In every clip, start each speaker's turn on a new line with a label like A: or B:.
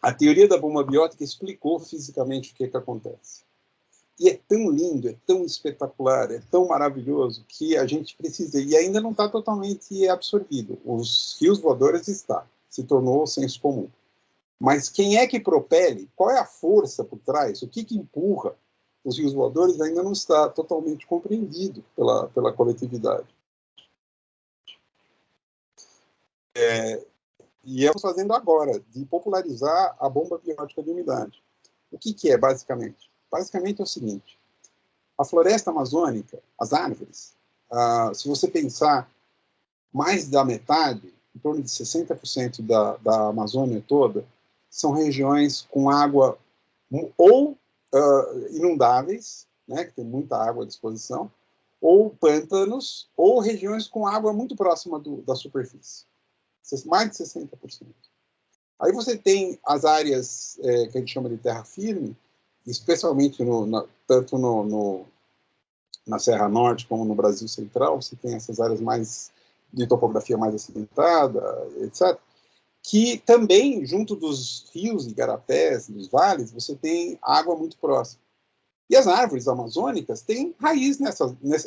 A: A teoria da bomba biótica explicou fisicamente o que acontece. E é tão lindo, é tão espetacular, é tão maravilhoso que a gente precisa, e ainda não está totalmente absorvido. Os rios voadores está, se tornou senso comum. Mas quem é que propele? Qual é a força por trás? O que empurra os rios voadores ainda não está totalmente compreendido pela coletividade. E estamos fazendo agora, de popularizar a bomba biótica de umidade. O que é, basicamente? Basicamente é o seguinte: a floresta amazônica, as árvores, se você pensar, mais da metade, em torno de 60% da Amazônia toda, são regiões com água ou inundáveis, né, que tem muita água à disposição, ou pântanos, ou regiões com água muito próxima da superfície. Mais de 60%. Aí você tem as áreas que a gente chama de terra firme, especialmente tanto na Serra Norte como no Brasil Central, você tem essas áreas mais de topografia mais acidentada, etc., que também, junto dos rios e igarapés, dos vales, você tem água muito próxima. E as árvores amazônicas têm raiz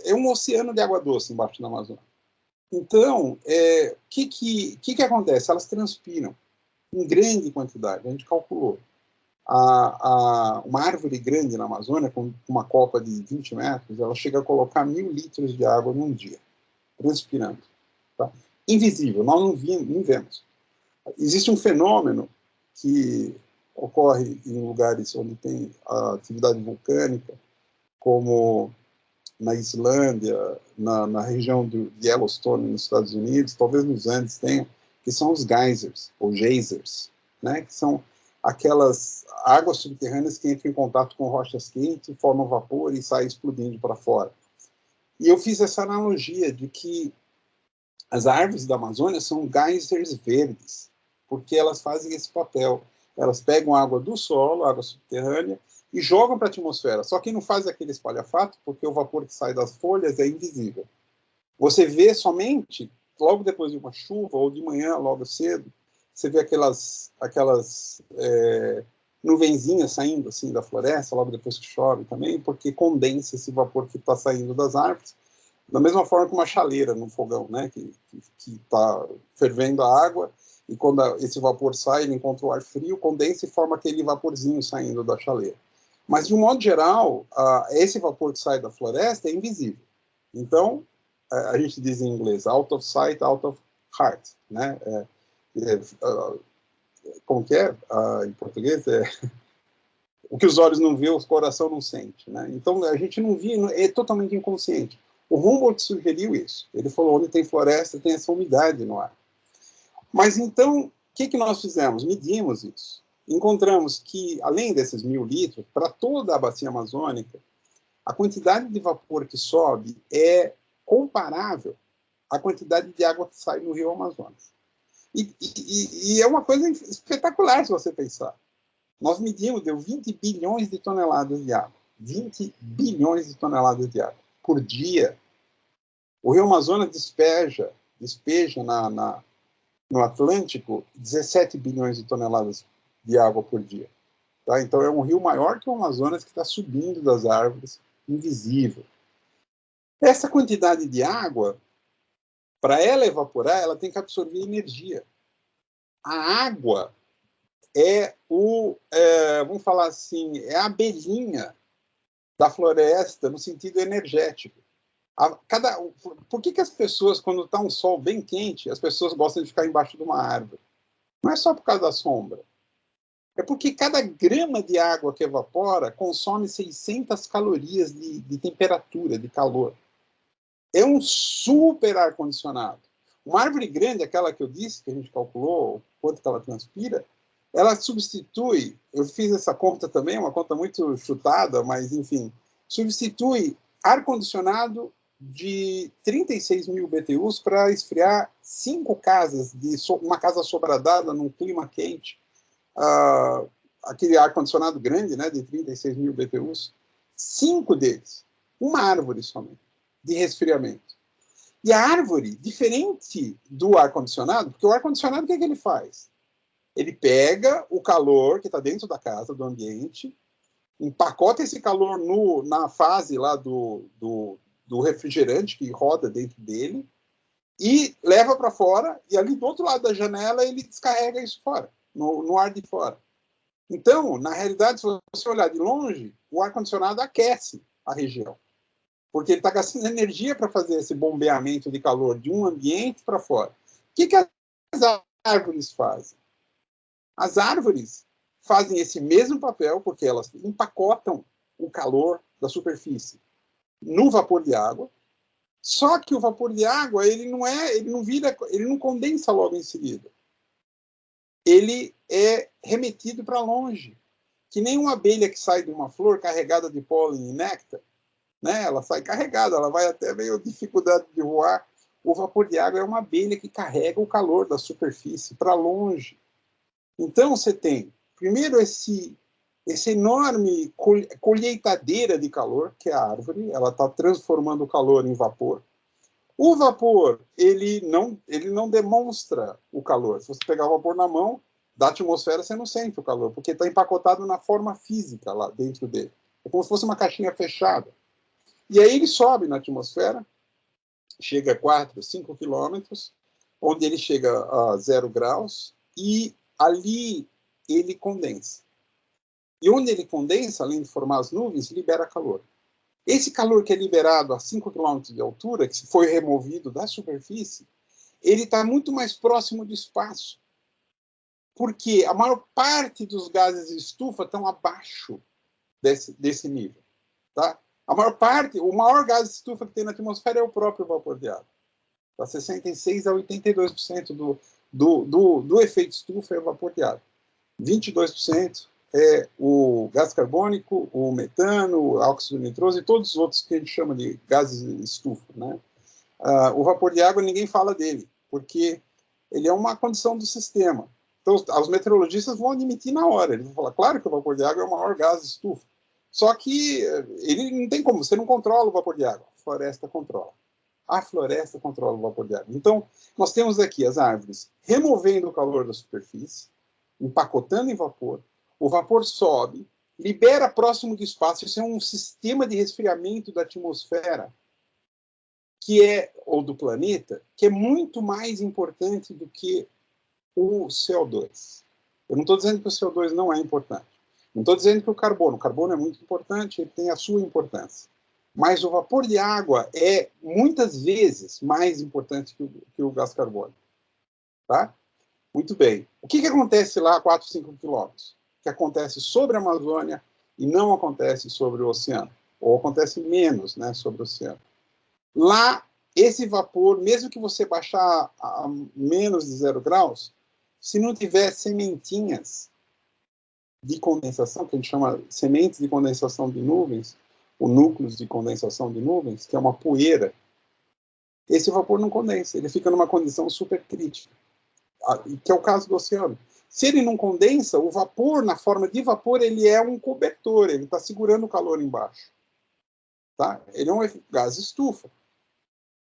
A: é um oceano de água doce embaixo da Amazônia. Então, o que acontece? Elas transpiram em grande quantidade. A gente calculou. Uma árvore grande na Amazônia, com uma copa de 20 metros, ela chega a colocar 1.000 litros de água num dia, transpirando. Tá? Invisível, nós não vemos. Existe um fenômeno que ocorre em lugares onde tem a atividade vulcânica, como na Islândia, na região de Yellowstone, nos Estados Unidos, talvez nos Andes tenham, que são os geysers, ou geysers, né? Que são aquelas águas subterrâneas que entram em contato com rochas quentes, formam vapor e saem explodindo para fora. E eu fiz essa analogia de que as árvores da Amazônia são geysers verdes, porque elas fazem esse papel. Elas pegam água do solo, água subterrânea, e jogam para a atmosfera. Só que não faz aquele espalhafato, porque o vapor que sai das folhas é invisível. Você vê somente, logo depois de uma chuva, ou de manhã, logo cedo, você vê aquelas nuvenzinhas saindo assim da floresta, logo depois que chove também, porque condensa esse vapor que está saindo das árvores, da mesma forma que uma chaleira no fogão, né, que está fervendo a água, e quando esse vapor sai, ele encontra o ar frio, condensa e forma aquele vaporzinho saindo da chaleira. Mas, de um modo geral, esse vapor que sai da floresta é invisível. Então, a gente diz em inglês, out of sight, out of heart, né? Como que é? Em português o que os olhos não vê, o coração não sente, né? Então, a gente não vê, é totalmente inconsciente. O Humboldt sugeriu isso. Ele falou, onde tem floresta, tem essa umidade no ar. Mas, então, o que nós fizemos? Medimos isso. Encontramos que, além desses 1.000 litros, para toda a bacia amazônica, a quantidade de vapor que sobe é comparável à quantidade de água que sai no rio Amazonas. E é uma coisa espetacular, se você pensar. Nós medimos, deu 20 bilhões de toneladas de água. 20 bilhões de toneladas de água por dia. O rio Amazonas despeja no Atlântico 17 bilhões de toneladas de água por dia. Tá? Então é um rio maior que o Amazonas, que está subindo das árvores, invisível. Essa quantidade de água, para ela evaporar, ela tem que absorver energia. A água vamos falar assim, é a abelhinha da floresta no sentido energético. Por que as pessoas, quando está um sol bem quente, as pessoas gostam de ficar embaixo de uma árvore? Não é só por causa da sombra. É porque cada grama de água que evapora consome 600 calorias de temperatura, de calor. É um super ar-condicionado. Uma árvore grande, aquela que eu disse, que a gente calculou quanto que ela transpira, ela substitui, eu fiz essa conta também, uma conta muito chutada, mas enfim, substitui ar-condicionado de 36 mil BTUs para esfriar 5 casas, uma casa sobradada num clima quente, aquele ar-condicionado grande, né, de 36 mil BTUs, 5 deles, uma árvore somente, de resfriamento. E a árvore, diferente do ar-condicionado, porque o ar-condicionado, o que ele faz? Ele pega o calor que está dentro da casa, do ambiente, empacota esse calor na fase lá do refrigerante que roda dentro dele e leva para fora, e ali do outro lado da janela ele descarrega isso fora, no ar de fora. Então, na realidade, se você olhar de longe, o ar-condicionado aquece a região, porque ele está gastando energia para fazer esse bombeamento de calor de um ambiente para fora. O que as árvores fazem? As árvores fazem esse mesmo papel, porque elas empacotam o calor da superfície no vapor de água, só que o vapor de água ele não condensa logo em seguida. Ele é remetido para longe, que nem uma abelha que sai de uma flor carregada de pólen e néctar, né? Ela sai carregada, ela vai até meio dificuldade de voar. O vapor de água é uma abelha que carrega o calor da superfície para longe. Então você tem primeiro esse enorme colheitadeira de calor, que é a árvore, ela está transformando o calor em vapor. O vapor, ele não demonstra o calor. Se você pegar o vapor na mão, da atmosfera, você não sente o calor, porque está empacotado na forma física lá dentro dele. É como se fosse uma caixinha fechada. E aí ele sobe na atmosfera, chega a 4, 5 quilômetros, onde ele chega a 0 graus, e ali ele condensa. E onde ele condensa, além de formar as nuvens, libera calor. Esse calor que é liberado a 5 km de altura, que foi removido da superfície, ele está muito mais próximo do espaço. Porque a maior parte dos gases de estufa estão abaixo desse nível. Tá? A maior parte, o maior gás de estufa que tem na atmosfera é o próprio vapor de água. Tá? 66% a 82% do efeito estufa é o vapor de água. 22% é o gás carbônico, o metano, o óxido nitroso e todos os outros que a gente chama de gases de estufa. Né? O vapor de água, ninguém fala dele, porque ele é uma condição do sistema. Então, os meteorologistas vão admitir na hora. Eles vão falar, claro que o vapor de água é o maior gás de estufa. Só que ele não tem como, você não controla o vapor de água. A floresta controla. A floresta controla o vapor de água. Então, nós temos aqui as árvores removendo o calor da superfície, empacotando em vapor, o vapor sobe, libera próximo do espaço, isso é um sistema de resfriamento da atmosfera, ou do planeta, que é muito mais importante do que o CO2. Eu não estou dizendo que o CO2 não é importante. Não estou dizendo que o carbono é muito importante, ele tem a sua importância. Mas o vapor de água é, muitas vezes, mais importante que o gás carbônico. Tá? Muito bem. O que acontece lá a 4, 5 quilômetros? Que acontece sobre a Amazônia e não acontece sobre o oceano. Ou acontece menos, né, sobre o oceano. Lá, esse vapor, mesmo que você baixar a menos de 0 graus, se não tiver sementinhas de condensação, que a gente chama sementes de condensação de nuvens, ou núcleos de condensação de nuvens, que é uma poeira, esse vapor não condensa, ele fica numa condição supercrítica, que é o caso do oceano. Se ele não condensa, o vapor, na forma de vapor, ele é um cobertor, ele está segurando o calor embaixo. Tá? Ele é um gás estufa.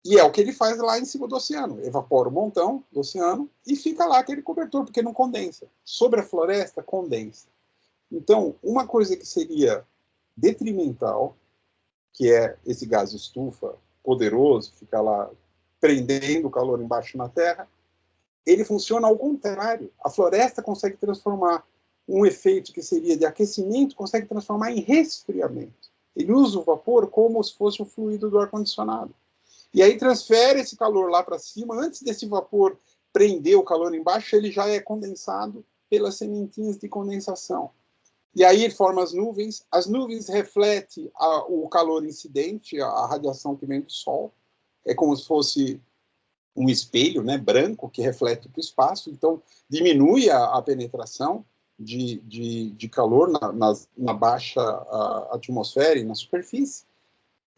A: E é o que ele faz lá em cima do oceano. Evapora o montão do oceano e fica lá aquele cobertor, porque não condensa. Sobre a floresta, condensa. Então, uma coisa que seria detrimental, que é esse gás estufa poderoso, ficar lá prendendo o calor embaixo na terra, ele funciona ao contrário. A floresta consegue transformar um efeito que seria de aquecimento, consegue transformar em resfriamento. Ele usa o vapor como se fosse o fluido do ar-condicionado. E aí transfere esse calor lá para cima. Antes desse vapor prender o calor embaixo, ele já é condensado pelas sementinhas de condensação. E aí ele forma as nuvens refletem o calor incidente, a radiação que vem do Sol. É como se fosse um espelho, né, branco que reflete para o espaço, então diminui a penetração de calor na baixa atmosfera e na superfície.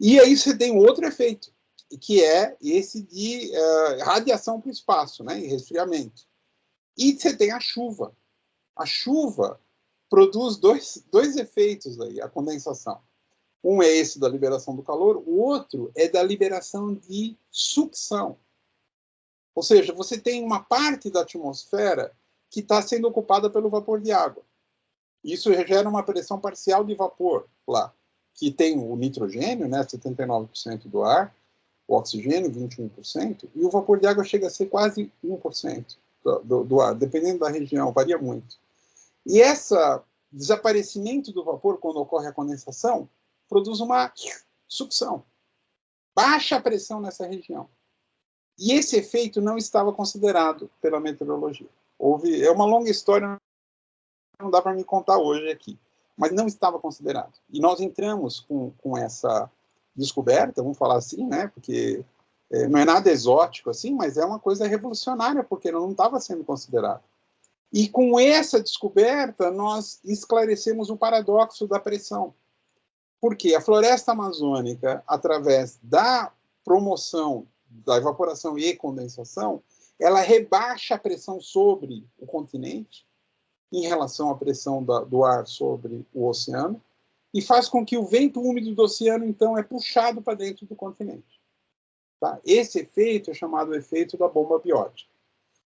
A: E aí você tem outro efeito, que é esse de radiação para o espaço, né, e resfriamento. E você tem a chuva. A chuva produz dois efeitos aí, a condensação. Um é esse da liberação do calor, o outro é da liberação de sucção. Ou seja, você tem uma parte da atmosfera que está sendo ocupada pelo vapor de água. Isso gera uma pressão parcial de vapor lá, que tem o nitrogênio, né, 79% do ar, o oxigênio, 21%, e o vapor de água chega a ser quase 1% do ar, dependendo da região, varia muito. E esse desaparecimento do vapor, quando ocorre a condensação, produz uma sucção. Baixa a pressão nessa região. E esse efeito não estava considerado pela meteorologia. É uma longa história, não dá para me contar hoje aqui, mas não estava considerado. E nós entramos com essa descoberta, vamos falar assim, né, porque não é nada exótico assim, mas é uma coisa revolucionária, porque não estava sendo considerado. E com essa descoberta, nós esclarecemos o paradoxo da pressão. Porque a floresta amazônica, através da promoção da evaporação e condensação, ela rebaixa a pressão sobre o continente, em relação à pressão do ar sobre o oceano, e faz com que o vento úmido do oceano, então, é puxado para dentro do continente. Tá? Esse efeito é chamado efeito da bomba biótica.